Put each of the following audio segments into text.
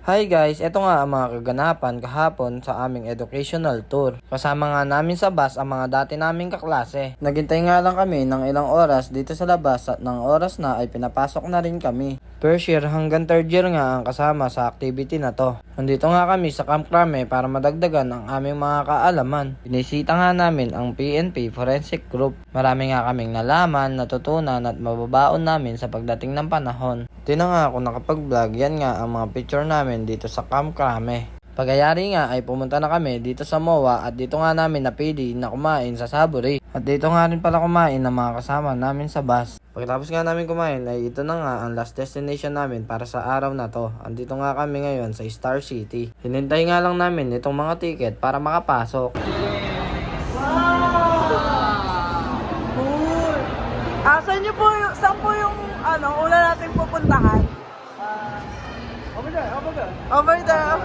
Hi guys, eto nga ang mga kaganapan kahapon sa aming educational tour. Kasama nga namin sa bus ang mga dati naming kaklase. Naghintay nga lang kami ng ilang oras dito sa labas at ng oras na ay pinapasok na rin kami. First year hanggang third year nga ang kasama sa activity na to. Nandito nga kami sa Camp Crame para madagdagan ang aming mga kaalaman. Binisita nga namin ang PNP Forensic Group. Marami nga kaming nalaman, natutunan at mababaon namin sa pagdating ng panahon. Di na nga ako nakapag-vlog, yan nga ang mga picture namin dito sa Camp Crame. Pagayari nga ay pumunta na kami dito sa MOA at dito nga namin napili na kumain sa Saburi. At dito nga rin pala kumain ng mga kasama namin sa bus. Pagkatapos nga namin kumain ay ito na nga ang last destination namin para sa araw na to. Andito nga kami ngayon sa Star City. Hinintay nga lang namin itong mga ticket para makapasok. Saan po yung una natin pupuntahan? Over there. Over there.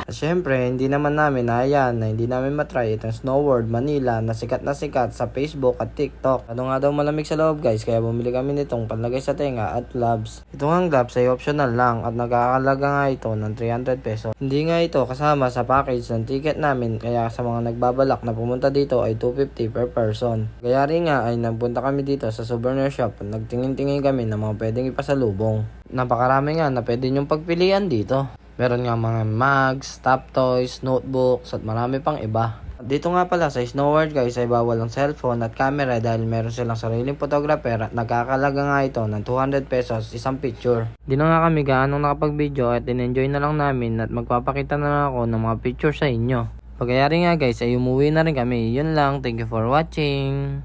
At syempre, hindi naman namin nahayaan na hindi namin matry itong Snow World Manila na sikat sa Facebook at TikTok. Ano nga daw malamig sa loob guys, kaya bumili kami nitong panlagay sa tenga at gloves. Ito nga gloves ay optional lang at nagkakalaga nga ito ng 300 pesos. Hindi nga ito kasama sa package ng ticket namin, kaya sa mga nagbabalak na pumunta dito ay 250 per person. Kaya rin nga ay nagpunta kami dito sa souvenir shop at nagtingin-tingin kami ng mga pwedeng ipasalubong. Napakarami nga na pwede nyong pagpilian dito. Meron nga mga mugs, top toys, notebooks at marami pang iba. At dito nga pala sa Snow World guys ay bawal ang cellphone at camera dahil meron silang sariling photographer at nagkakalaga nga ito ng 200 pesos isang picture. Di na nga kami gaano nakapag-video at in-enjoy na lang namin at magpapakita na lang ako ng mga picture sa inyo. Pagkayari nga guys ay umuwi na rin kami. Yun lang, thank you for watching.